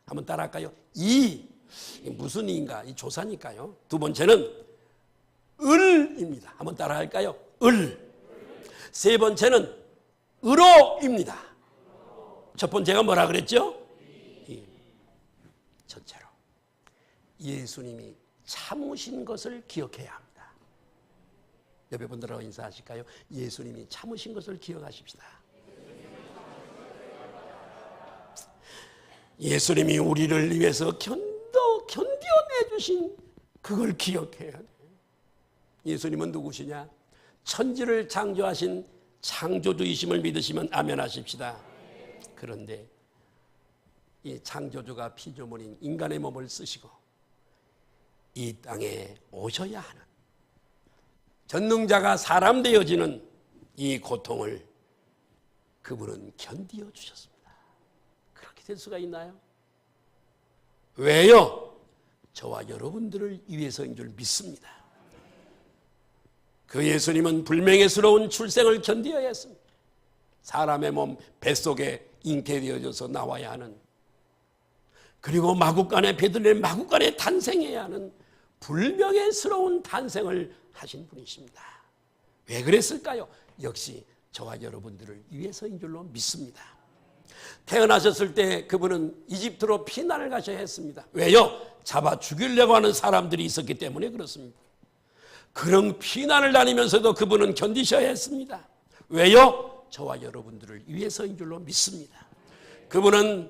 한번 따라할까요? 이. 무슨 이인가? 이 조사니까요. 두 번째는 을입니다. 한번 따라할까요? 을. 세 번째는 을오입니다. 첫 번째가 뭐라 그랬죠? 첫째로 예수님이 참으신 것을 기억해야 합니다. 옆에 분들하고 인사하실까요? 예수님이 참으신 것을 기억하십시다. 예수님이 우리를 위해서 견뎌내주신 그걸 기억해야 돼요. 예수님은 누구시냐? 천지를 창조하신 창조주이심을 믿으시면 아멘 하십시다. 그런데 이 창조주가 피조물인 인간의 몸을 쓰시고 이 땅에 오셔야 하는 전능자가 사람 되어지는 이 고통을 그분은 견디어 주셨습니다. 그렇게 될 수가 있나요? 왜요? 저와 여러분들을 위해서인 줄 믿습니다. 그 예수님은 불명예스러운 출생을 견디어야 했습니다. 사람의 몸 뱃속에 잉태되어져서 나와야 하는, 그리고 마구간에 베들레헴 마구간에 탄생해야 하는 불명예스러운 탄생을 하신 분이십니다. 왜 그랬을까요? 역시 저와 여러분들을 위해서인 줄로 믿습니다. 태어나셨을 때 그분은 이집트로 피난을 가셔야 했습니다. 왜요? 잡아 죽이려고 하는 사람들이 있었기 때문에 그렇습니다. 그런 피난을 다니면서도 그분은 견디셔야 했습니다. 왜요? 저와 여러분들을 위해서인 줄로 믿습니다. 그분은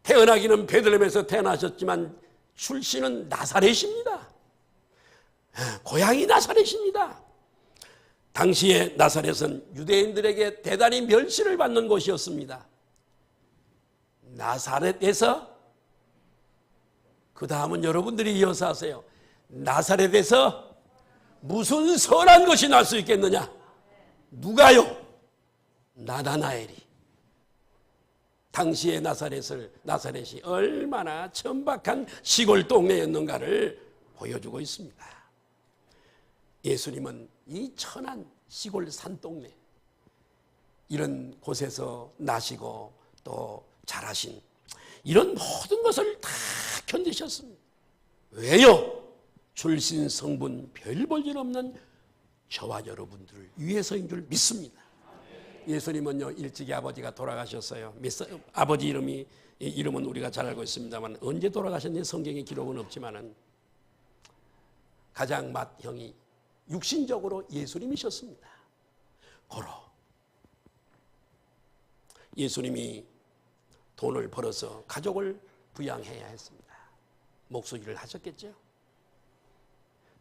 태어나기는 베들레헴에서 태어나셨지만 출신은 나사렛입니다. 고향이 나사렛입니다. 당시에 나사렛은 유대인들에게 대단히 멸시를 받는 곳이었습니다. 나사렛에서, 그 다음은 여러분들이 이어서 하세요. 나사렛에서 무슨 선한 것이 날 수 있겠느냐? 누가요? 나다나엘이. 당시의 나사렛이 얼마나 천박한 시골 동네였는가를 보여주고 있습니다. 예수님은 이 천한 시골 산동네, 이런 곳에서 나시고 또 자라신 이런 모든 것을 다 견디셨습니다. 왜요? 출신 성분 별 볼 일 없는 저와 여러분들을 위해서인 줄 믿습니다. 예수님은요, 일찍이 아버지가 돌아가셨어요. 아버지 이름은 우리가 잘 알고 있습니다만 언제 돌아가셨는지 성경에 기록은 없지만은 가장 맏형이 육신적으로 예수님이셨습니다. 고로 예수님이 돈을 벌어서 가족을 부양해야 했습니다. 목수일을 하셨겠죠.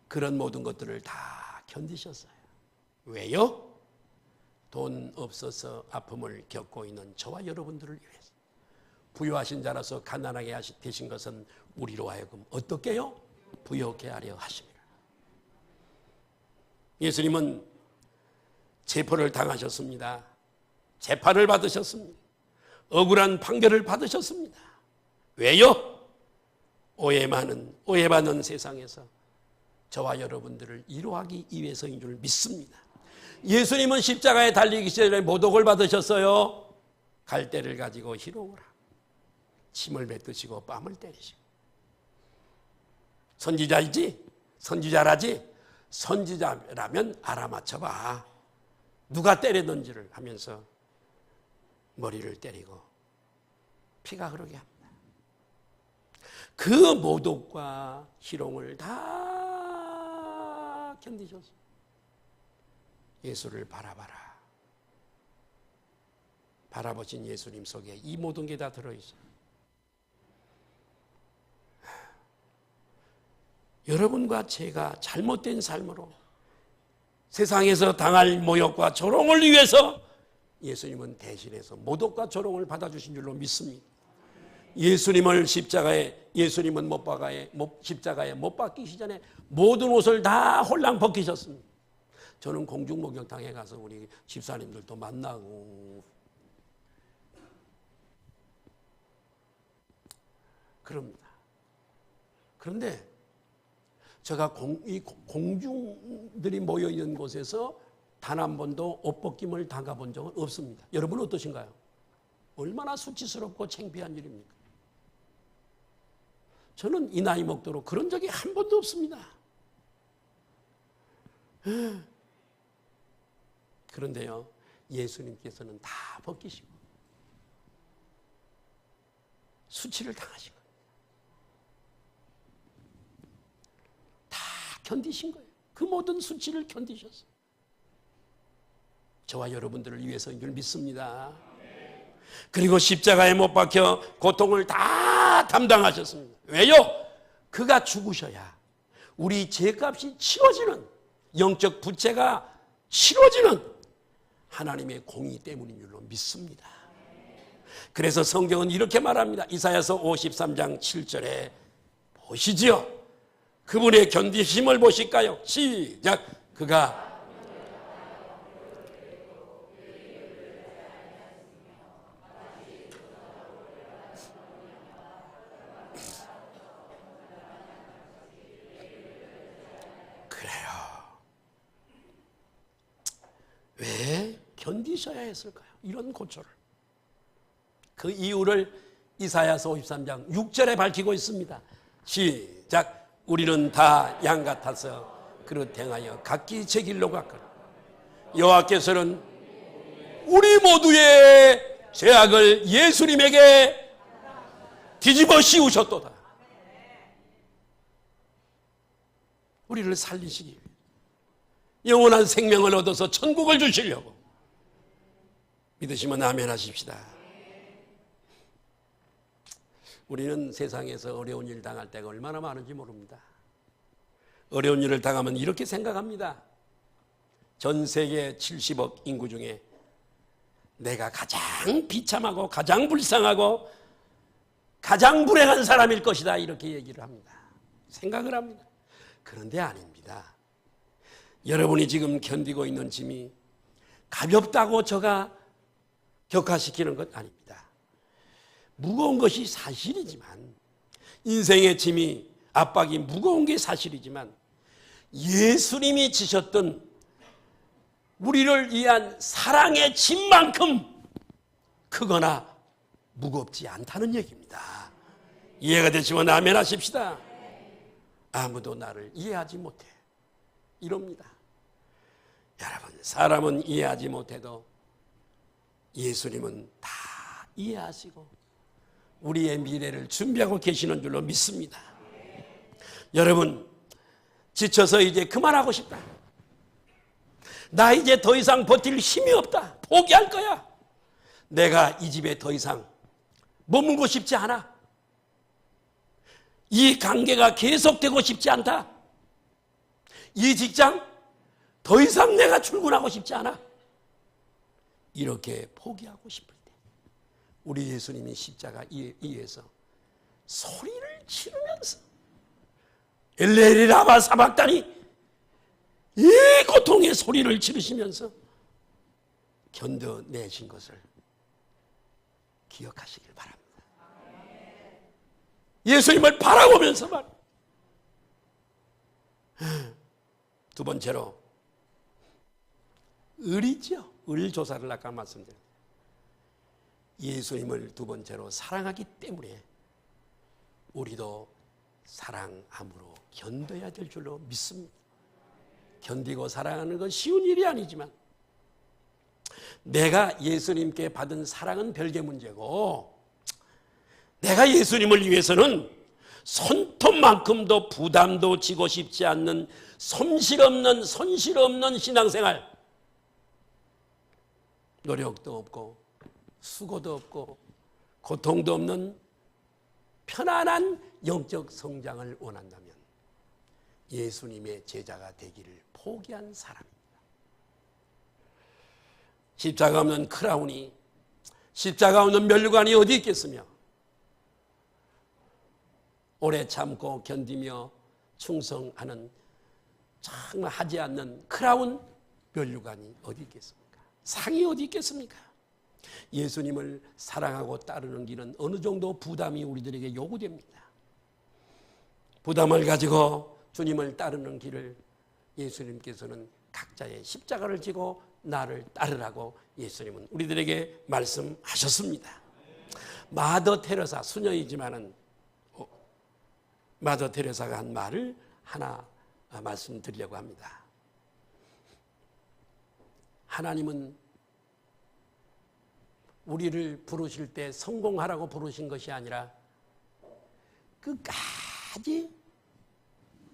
그런 모든 것들을 다 견디셨어요. 왜요? 돈 없어서 아픔을 겪고 있는 저와 여러분들을 위해서. 부유하신 자라서 가난하게 되신 것은 우리로 하여금 어떻게요? 부유하게 하려 하십니다. 예수님은 체포를 당하셨습니다. 재판을 받으셨습니다. 억울한 판결을 받으셨습니다. 왜요? 오해받는 세상에서 저와 여러분들을 위로하기 위해서인 줄 믿습니다. 예수님은 십자가에 달리기 전에 모독을 받으셨어요. 갈대를 가지고 희롱을 하고 침을 뱉으시고 뺨을 때리시고. 선지자라지? 선지자라면 알아맞혀봐. 누가 때렸는지를 하면서 머리를 때리고 피가 흐르게 합니다. 그 모독과 희롱을 다 견디셨습니다. 예수를 바라봐라. 바라보신 예수님 속에 이 모든 게 다 들어있어요. 여러분과 제가 잘못된 삶으로 세상에서 당할 모욕과 조롱을 위해서 예수님은 대신해서 모독과 조롱을 받아주신 줄로 믿습니다. 예수님은 십자가에 못 박히기 전에 모든 옷을 다 홀랑 벗기셨습니다. 저는 공중목욕탕에 가서 우리 집사님들도 만나고 그럽니다. 그런데 제가 이 공중들이 모여있는 곳에서 단 한 번도 옷 벗김을 당해본 적은 없습니다. 여러분 어떠신가요? 얼마나 수치스럽고 창피한 일입니까? 저는 이 나이 먹도록 그런 적이 한 번도 없습니다. 그런데요, 예수님께서는 다 벗기시고 수치를 당하신 거예요. 다 견디신 거예요. 그 모든 수치를 견디셨어요. 저와 여러분들을 위해서인 줄 믿습니다. 그리고 십자가에 못 박혀 고통을 다 담당하셨습니다. 왜요? 그가 죽으셔야 우리 죄값이 치러지는, 영적 부채가 치러지는 하나님의 공의 때문인 줄로 믿습니다. 그래서 성경은 이렇게 말합니다. 이사야서 53장 7절에 보시지요. 그분의 견디심을 보실까요? 시작. 그가 왜 견디셔야 했을까요? 이런 고초를. 그 이유를 이사야서 53장 6절에 밝히고 있습니다. 시작. 우리는 다 양 같아서 그릇 행하여 각기 제 길로 갔거늘 여호와께서는 우리 모두의 죄악을 예수님에게 뒤집어 씌우셨도다. 우리를 살리시기 위해 영원한 생명을 얻어서 천국을 주시려고. 믿으시면 아멘 하십시다. 우리는 세상에서 어려운 일 당할 때가 얼마나 많은지 모릅니다. 어려운 일을 당하면 이렇게 생각합니다. 전 세계 70억 인구 중에 내가 가장 비참하고 가장 불쌍하고 가장 불행한 사람일 것이다, 이렇게 얘기를 합니다. 생각을 합니다. 그런데 아닙니다. 여러분이 지금 견디고 있는 짐이 가볍다고 제가 격하시키는 것 아닙니다. 무거운 것이 사실이지만, 인생의 짐이, 압박이 무거운 게 사실이지만, 예수님이 지셨던 우리를 위한 사랑의 짐만큼 크거나 무겁지 않다는 얘기입니다. 이해가 되시면 아멘 하십시다. 아무도 나를 이해하지 못해, 이럽니다. 여러분, 사람은 이해하지 못해도 예수님은 다 이해하시고 우리의 미래를 준비하고 계시는 줄로 믿습니다. 여러분, 지쳐서 이제 그만하고 싶다, 나 이제 더 이상 버틸 힘이 없다, 포기할 거야, 내가 이 집에 더 이상 머물고 싶지 않아, 이 관계가 계속되고 싶지 않다, 이 직장 더 이상 내가 출근하고 싶지 않아, 이렇게 포기하고 싶을 때 우리 예수님이 십자가 위에서 소리를 지르면서 엘레리 라마 사박다니, 이 고통의 소리를 지르시면서 견뎌내신 것을 기억하시길 바랍니다. 예수님을 바라보면서 말. 두 번째로 을이죠. 을 조사를 아까 말씀드렸습니다. 예수님을 두 번째로 사랑하기 때문에 우리도 사랑함으로 견뎌야 될 줄로 믿습니다. 견디고 사랑하는 건 쉬운 일이 아니지만 내가 예수님께 받은 사랑은 별개 문제고, 내가 예수님을 위해서는 손톱만큼도 부담도 지고 싶지 않는 손실 없는 신앙생활, 노력도 없고 수고도 없고 고통도 없는 편안한 영적 성장을 원한다면 예수님의 제자가 되기를 포기한 사람입니다. 십자가 없는 크라운이, 십자가 없는 면류관이 어디 있겠으며, 오래 참고 견디며 충성하는, 정말 하지 않는 크라운 면류관이 어디 있겠습니까? 상이 어디 있겠습니까? 예수님을 사랑하고 따르는 길은 어느 정도 부담이 우리들에게 요구됩니다. 부담을 가지고 주님을 따르는 길을 예수님께서는 각자의 십자가를 지고 나를 따르라고 예수님은 우리들에게 말씀하셨습니다. 마더 테레사, 수녀이지만은 마더 테레사가 한 말을 하나 말씀드리려고 합니다. 하나님은 우리를 부르실 때 성공하라고 부르신 것이 아니라 끝까지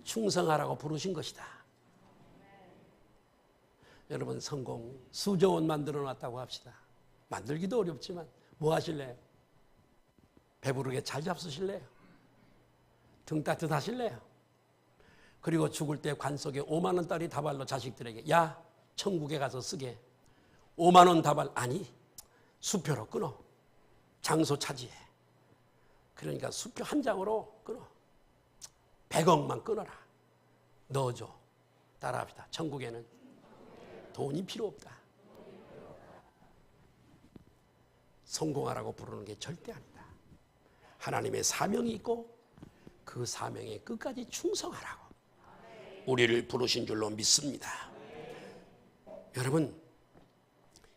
충성하라고 부르신 것이다. 여러분, 성공 수조 원 만들어 놨다고 합시다. 만들기도 어렵지만 뭐 하실래요? 배부르게 잘 잡수실래요? 등 따뜻하실래요? 그리고 죽을 때 관 속에 5만 원짜리 다발로 자식들에게, 야, 천국에 가서 쓰게. 5만 원 다발, 아니, 수표로 끊어. 장소 차지해. 그러니까 수표 한 장으로 끊어. 100억만 끊어라. 넣어줘. 따라합시다. 천국에는 돈이 필요 없다. 성공하라고 부르는 게 절대 아니다. 하나님의 사명이 있고 그 사명에 끝까지 충성하라고 우리를 부르신 줄로 믿습니다. 여러분,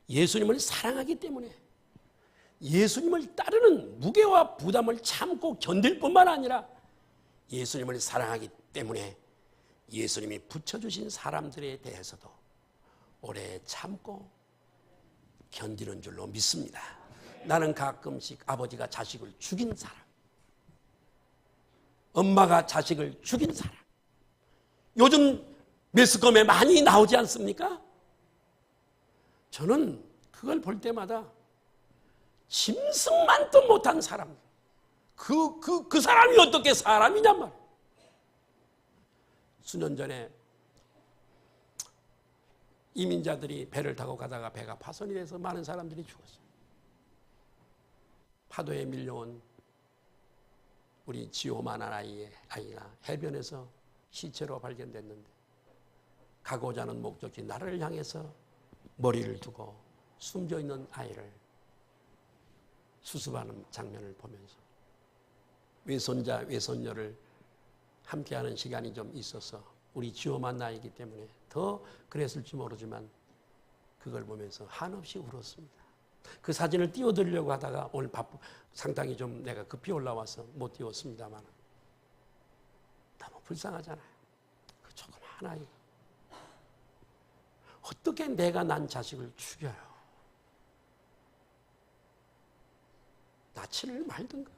예수님을 사랑하기 때문에 예수님을 따르는 무게와 부담을 참고 견딜 뿐만 아니라 예수님을 사랑하기 때문에 예수님이 붙여주신 사람들에 대해서도 오래 참고 견디는 줄로 믿습니다. 나는 가끔씩 아버지가 자식을 죽인 사람, 엄마가 자식을 죽인 사람, 요즘 매스컴에 많이 나오지 않습니까? 저는 그걸 볼 때마다 짐승만도 못한 사람, 그 사람이 어떻게 사람이냔 말이에요. 수년 전에 이민자들이 배를 타고 가다가 배가 파손이 돼서 많은 사람들이 죽었어요. 파도에 밀려온 우리 지호만한 아이가 해변에서 시체로 발견됐는데 가고자 하는 목적지 나라를 향해서 머리를 두고 숨져 있는 아이를 수습하는 장면을 보면서 외손자, 외손녀를 함께하는 시간이 좀 있어서 우리 지호만 나이기 때문에 더 그랬을지 모르지만 그걸 보면서 한없이 울었습니다. 그 사진을 띄워드리려고 하다가 오늘 상당히 좀 내가 급히 올라와서 못 띄웠습니다만 너무 불쌍하잖아요. 그 조그만 아이가 어떻게 내가 난 자식을 죽여요? 나치를 말든가.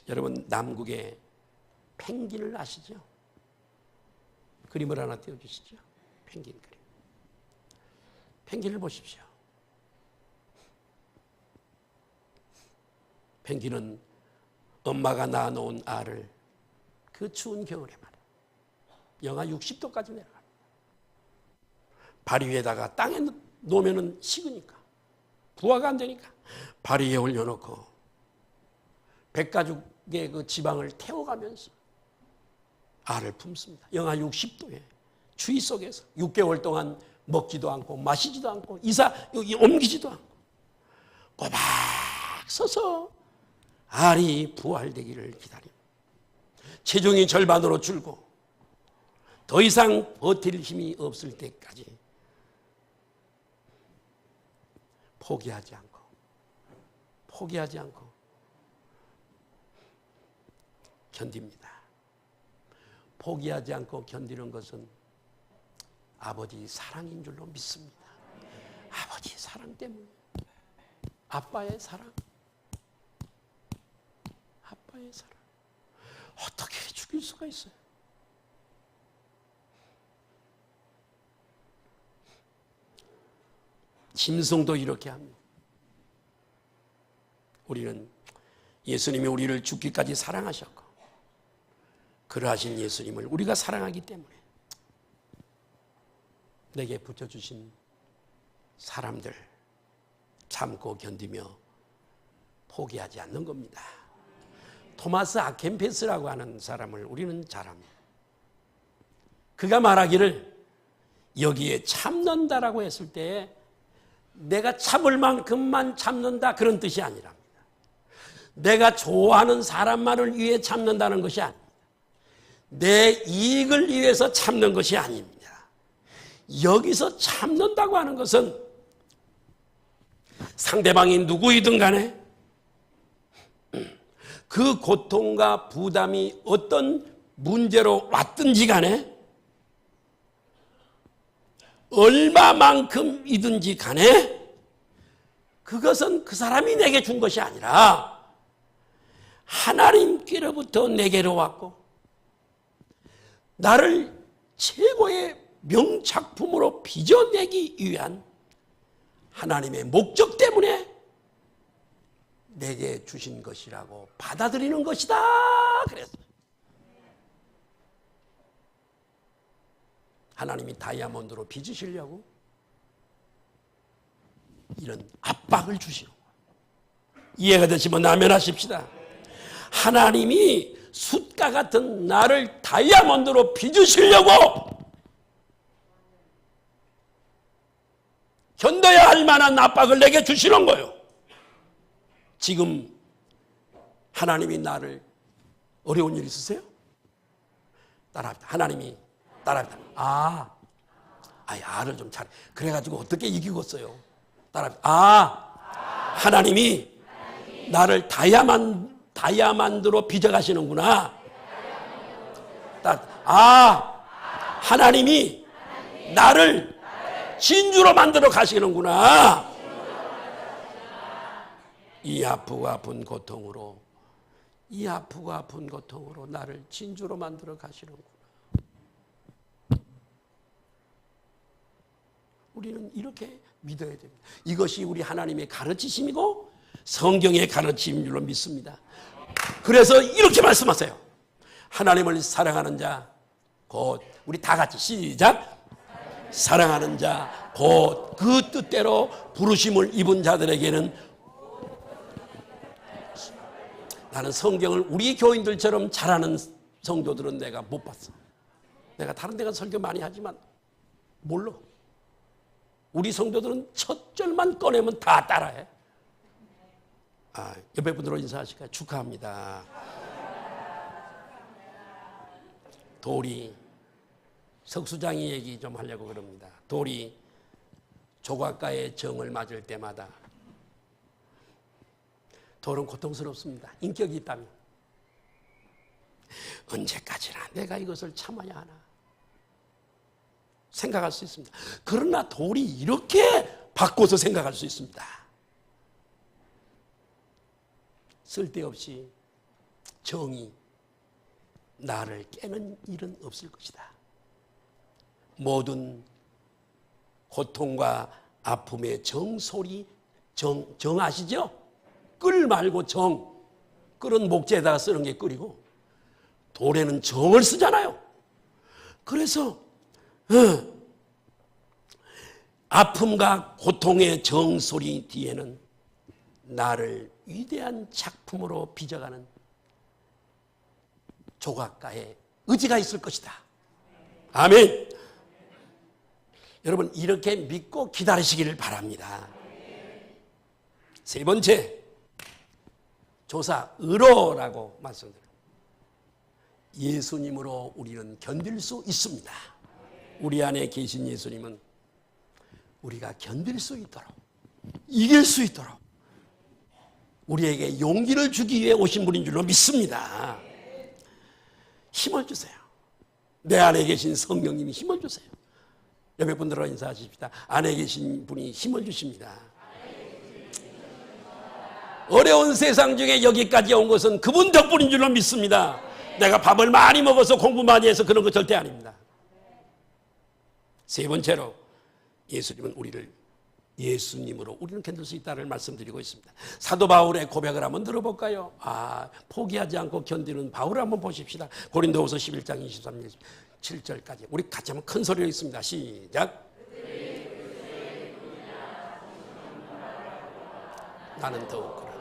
여러분, 남국의 펭귄을 아시죠? 그림을 하나 띄워주시죠. 펭귄 그림. 펭귄을 보십시오. 펭귄은 엄마가 낳아놓은 알을 그 추운 겨울에 말이야, 영하 60도까지 내려갑니다. 바리 위에다가 땅에 놓으면 식으니까, 부화가 안 되니까 바리 위에 올려놓고 백가죽의 그 지방을 태워가면서 알을 품습니다. 영하 60도에 추위 속에서 6개월 동안 먹지도 않고 마시지도 않고 옮기지도 않고 꼬박 서서 알이 부활되기를 기다립니다. 체중이 절반으로 줄고 더 이상 버틸 힘이 없을 때까지 포기하지 않고 견딥니다. 포기하지 않고 견디는 것은 아버지 사랑인 줄로 믿습니다. 아버지 사랑 때문에. 아빠의 사랑. 아빠의 사랑. 어떻게 죽일 수가 있어요? 짐승도 이렇게 합니다. 우리는 예수님이 우리를 죽기까지 사랑하셨고 그러하신 예수님을 우리가 사랑하기 때문에 내게 붙여주신 사람들 참고 견디며 포기하지 않는 겁니다. 토마스 아켄페스라고 하는 사람을 우리는 잘 압니다. 그가 말하기를 여기에 참는다라고 했을 때 내가 참을 만큼만 참는다 그런 뜻이 아니랍니다. 내가 좋아하는 사람만을 위해 참는다는 것이 아닙니다. 내 이익을 위해서 참는 것이 아닙니다. 여기서 참는다고 하는 것은 상대방이 누구이든 간에 그 고통과 부담이 어떤 문제로 왔든지 간에 얼마만큼이든지 간에 그것은 그 사람이 내게 준 것이 아니라 하나님께로부터 내게로 왔고 나를 최고의 명작품으로 빚어내기 위한 하나님의 목적 때문에 내게 주신 것이라고 받아들이는 것이다. 그랬어요. 하나님이 다이아몬드로 빚으시려고 이런 압박을 주시는 거예요. 이해가 되시면 아멘 하십시다. 하나님이 숫과 같은 나를 다이아몬드로 빚으시려고 견뎌야 할 만한 압박을 내게 주시는 거예요. 지금 하나님이 나를 어려운 일 있으세요? 따라합니다. 하나님이 따라합니다. 알을 좀 잘해. 그래가지고 어떻게 이기겠어요? 따라합니다. 하나님이 나를 다이아몬드로 빚어가시는구나. 하나님이 나를 진주로 만들어 가시는구나. 이 아프고 아픈 고통으로 나를 진주로 만들어 가시는구나. 우리는 이렇게 믿어야 됩니다. 이것이 우리 하나님의 가르치심이고 성경의 가르침인 줄로 믿습니다. 그래서 이렇게 말씀하세요. 하나님을 사랑하는 자 곧 우리 다 같이 시작. 사랑하는 자 곧 그 뜻대로 부르심을 입은 자들에게는 나는 성경을 우리 교인들처럼 잘하는 성도들은 내가 못 봤어. 내가 다른 데 가서 설교 많이 하지만 몰라. 우리 성도들은 첫 절만 꺼내면 다 따라해. 옆에 분들로 인사하실까요? 축하합니다. 돌이 석수장이 얘기 좀 하려고 그럽니다. 돌이 조각가의 정을 맞을 때마다 돌은 고통스럽습니다. 인격이 있다면 언제까지나 내가 이것을 참아야 하나 생각할 수 있습니다. 그러나 돌이 이렇게 바꿔서 생각할 수 있습니다. 쓸데없이 정이 나를 깨는 일은 없을 것이다. 모든 고통과 아픔의 정소리, 정 아시죠? 끌 말고 정. 끌은 목재에다가 쓰는 게 끌이고 돌에는 정을 쓰잖아요. 그래서 아픔과 고통의 정소리 뒤에는 나를 위대한 작품으로 빚어가는 조각가의 의지가 있을 것이다. 아멘. 여러분 이렇게 믿고 기다리시기를 바랍니다. 세 번째, 조사 의로라고 말씀드립니다. 예수님으로 우리는 견딜 수 있습니다. 우리 안에 계신 예수님은 우리가 견딜 수 있도록, 이길 수 있도록 우리에게 용기를 주기 위해 오신 분인 줄로 믿습니다. 힘을 주세요. 내 안에 계신 성령님이 힘을 주세요. 옆에 분들과 인사하십시다. 안에 계신 분이 힘을 주십니다. 어려운 세상 중에 여기까지 온 것은 그분 덕분인 줄로 믿습니다. 내가 밥을 많이 먹어서 공부 많이 해서 그런 거 절대 아닙니다. 세 번째로 예수님은 예수님으로 우리는 견딜 수 있다를 말씀드리고 있습니다. 사도 바울의 고백을 한번 들어볼까요? 포기하지 않고 견디는 바울을 한번 보십시다. 고린도후서 11장 23절 7절까지 우리 같이 한번 큰 소리로 읽습니다. 시작. 나는 더욱 그러나.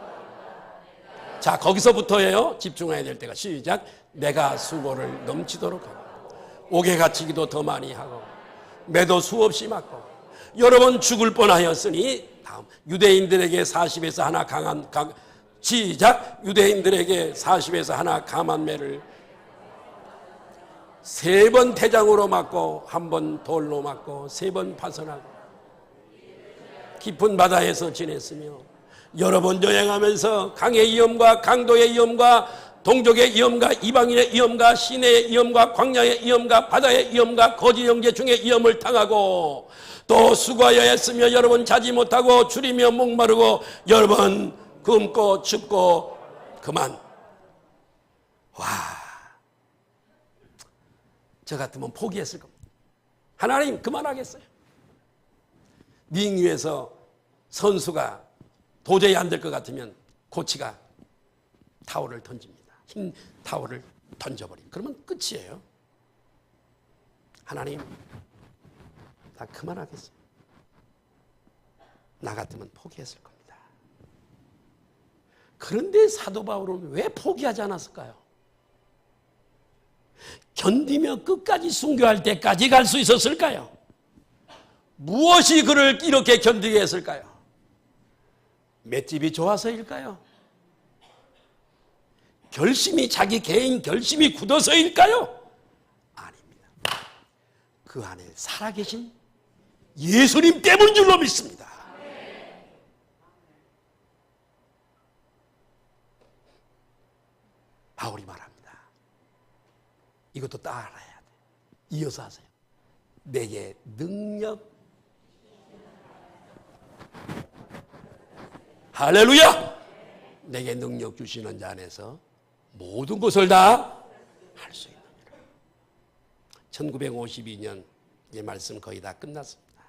자, 거기서부터예요. 집중해야 될 때가. 시작. 내가 수고를 넘치도록 하고 옥에 갇히기도 더 많이 하고 매도 수없이 맞고 여러 번 죽을 뻔하였으니 다음 유대인들에게 40에서 하나 시작. 유대인들에게 40에서 하나 감한 매를 3번 태장으로 맞고 1번 돌로 맞고 3번 파선하고 깊은 바다에서 지냈으며 여러 번 여행하면서 강의 위험과 강도의 위험과 동족의 위험과 이방인의 위험과 시내의 위험과 광야의 위험과 바다의 위험과 거짓 형제 중에 위험을 당하고 또 수고하여 했으며 여러 번 자지 못하고 줄이며 목마르고 여러 번 굶고 춥고 그만. 와, 저 같으면 포기했을 겁니다. 하나님 그만하겠어요. 링 위에서 선수가 도저히 안 될 것 같으면 코치가 타올을 던집니다. 흰 타올을 던져버립니다. 그러면 끝이에요. 하나님 나 그만하겠어요. 나 같으면 포기했을 겁니다. 그런데 사도 바울은 왜 포기하지 않았을까요? 견디며 끝까지 순교할 때까지 갈 수 있었을까요? 무엇이 그를 이렇게 견디게 했을까요? 맷집이 좋아서일까요? 결심이 자기 개인 결심이 굳어서일까요? 아닙니다. 그 안에 살아계신 예수님 때문인 줄로 믿습니다. 바울이 말합니다. 이것도 따라야 돼. 이어서 하세요. 내게 능력. 할렐루야! 내게 능력 주시는 자 안에서 모든 것을 다 할 수 있느니라. 1952년 이 말씀 거의 다 끝났습니다.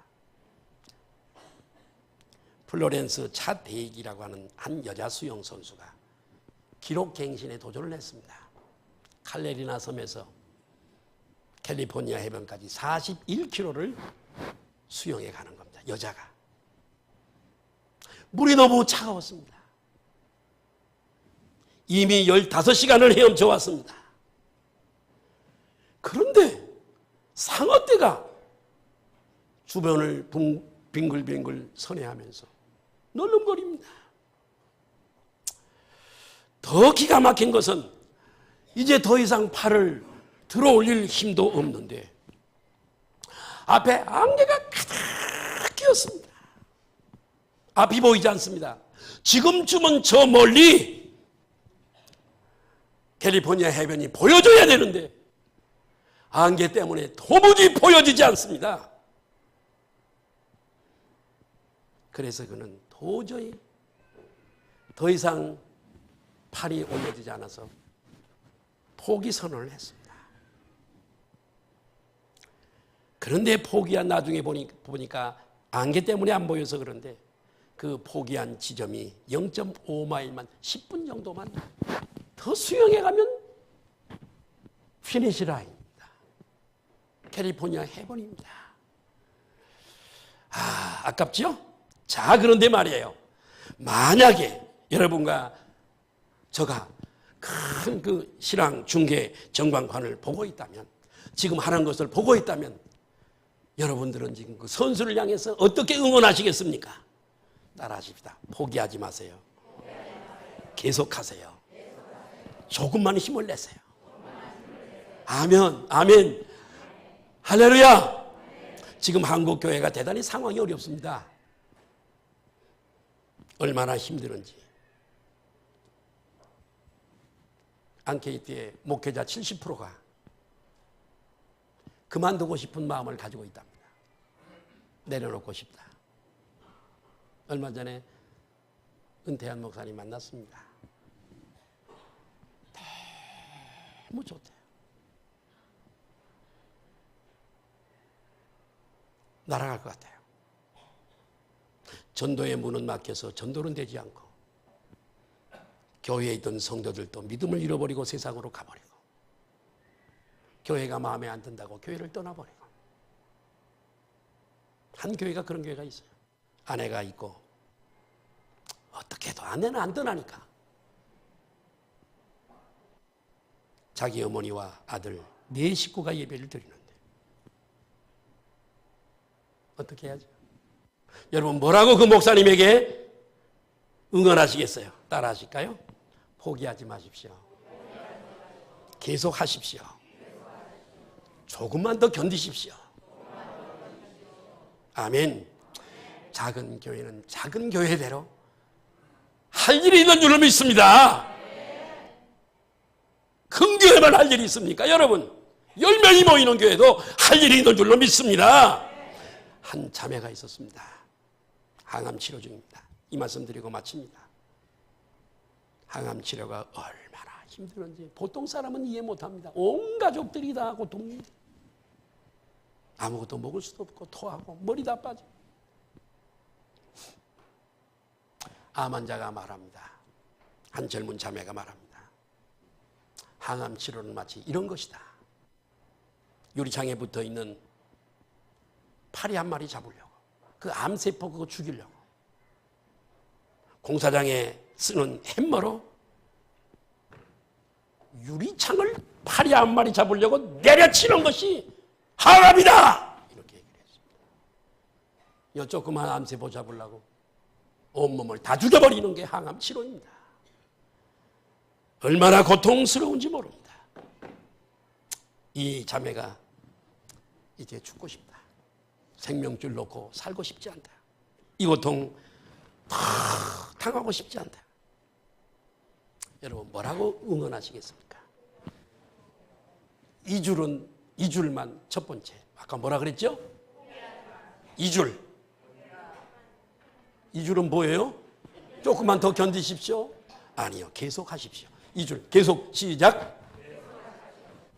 플로렌스 차데이기라고 하는 한 여자 수영 선수가 기록 갱신에 도전을 했습니다. 칼레리나 섬에서 캘리포니아 해변까지 41km를 수영해 가는 겁니다. 여자가. 물이 너무 차가웠습니다. 이미 15시간을 헤엄쳐 왔습니다. 그런데 상어떼가 주변을 빙글빙글 선회하면서 놀름거립니다. 더 기가 막힌 것은 이제 더 이상 팔을 들어 올릴 힘도 없는데 앞에 안개가 가득 끼었습니다. 앞이 보이지 않습니다. 지금쯤은 저 멀리 캘리포니아 해변이 보여줘야 되는데 안개 때문에 도무지 보여지지 않습니다. 그래서 그는 도저히 더 이상 팔이 올려지지 않아서 포기 선언을 했습니다. 그런데 포기한 나중에 보니까 안개 때문에 안 보여서 그런데 그 포기한 지점이 0.5마일만 10분 정도만 더 수영해 가면 피니시 라인입니다. 캘리포니아 해변입니다. 아깝죠? 자, 그런데 말이에요. 만약에 여러분과 저가 큰 그 신앙 중계 전광판을 보고 있다면, 지금 하는 것을 보고 있다면 여러분들은 지금 그 선수를 향해서 어떻게 응원하시겠습니까? 따라하십시다. 포기하지 마세요. 계속하세요. 조금만 힘을 내세요. 아멘, 아멘. 할렐루야. 지금 한국 교회가 대단히 상황이 어렵습니다. 얼마나 힘들은지. 앙케이트의 목회자 70%가 그만두고 싶은 마음을 가지고 있답니다. 내려놓고 싶다. 얼마 전에 은퇴한 목사님 만났습니다. 너무 좋대요. 날아갈 것 같아요. 전도의 문은 막혀서 전도는 되지 않고 교회에 있던 성도들도 믿음을 잃어버리고 세상으로 가버리고 교회가 마음에 안 든다고 교회를 떠나버리고 한 교회가 그런 교회가 있어요. 아내가 있고 어떻게 해도 아내는 안 떠나니까 자기 어머니와 아들 4식구가 예배를 드리는데 어떻게 해야죠? 여러분 뭐라고 그 목사님에게 응원하시겠어요? 따라 하실까요? 포기하지 마십시오. 계속 하십시오. 조금만 더 견디십시오. 아멘. 작은 교회는 작은 교회대로 할 일이 있는 줄로 믿습니다. 큰 교회만 할 일이 있습니까? 여러분 10명이 모이는 교회도 할 일이 있는 줄로 믿습니다. 한 자매가 있었습니다. 항암 치료 중입니다. 이 말씀 드리고 마칩니다. 항암 치료가 얼마나 힘들었는지 보통 사람은 이해 못합니다. 온 가족들이 다 고통입니다. 아무것도 먹을 수도 없고 토하고 머리 다 빠지고. 암 환자가 말합니다. 한 젊은 자매가 말합니다. 항암 치료는 마치 이런 것이다. 유리창에 붙어있는 파리 한 마리 잡으려고, 그 암세포 그거 죽이려고 공사장에 쓰는 햄머로 유리창을 파리 한 마리 잡으려고 내려치는 것이 항암이다! 이렇게 얘기를 했습니다. 이 조그만 암세포 잡으려고 온몸을 다 죽여버리는 게 항암 치료입니다. 얼마나 고통스러운지 모릅니다. 이 자매가 이제 죽고 싶다. 생명줄 놓고 살고 싶지 않다. 이 고통 당하고 싶지 않다. 여러분 뭐라고 응원하시겠습니까? 이 줄만 첫 번째. 아까 뭐라 그랬죠? 이 줄은 뭐예요? 조금만 더 견디십시오. 아니요, 계속 하십시오. 이 줄 계속 시작.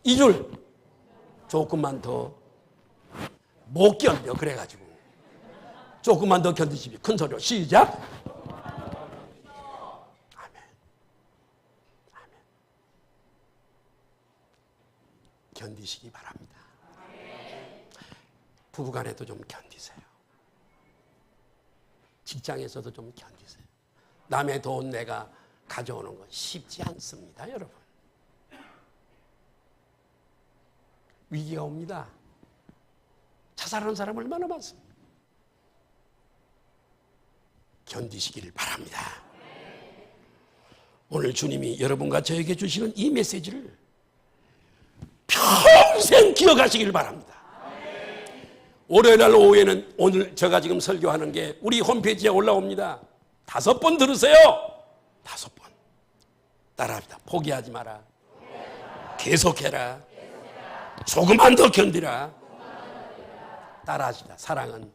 이 줄 조금만 더 못 견뎌. 그래가지고 조금만 더 견디십시오. 큰 소리로 시작. 아멘. 아멘. 견디시기 바랍니다. 부부간에도 좀 견디세요. 직장에서도 좀 견디세요. 남의 돈 내가 가져오는 건 쉽지 않습니다, 여러분. 위기가 옵니다. 자살하는 사람 얼마나 많습니까? 견디시기를 바랍니다. 오늘 주님이 여러분과 저에게 주시는 이 메시지를 평생 기억하시길 바랍니다. 월요일날 오후에는 오늘 제가 지금 설교하는 게 우리 홈페이지에 올라옵니다. 5번 들으세요. 5번. 따라합니다. 포기하지 마라. 계속해라. 조금만 더 견디라. 따라하시다. 사랑은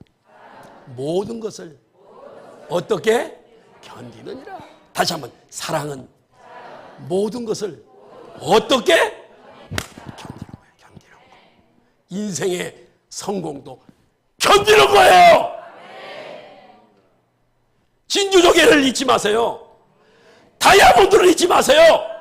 모든 것을 어떻게 견디느니라. 다시 한번. 사랑은 모든 것을 어떻게 견디는 거예요. 견디는 거. 인생의 성공도 견디는 거예요. 진주조개를 잊지 마세요. 다이아몬드를 잊지 마세요.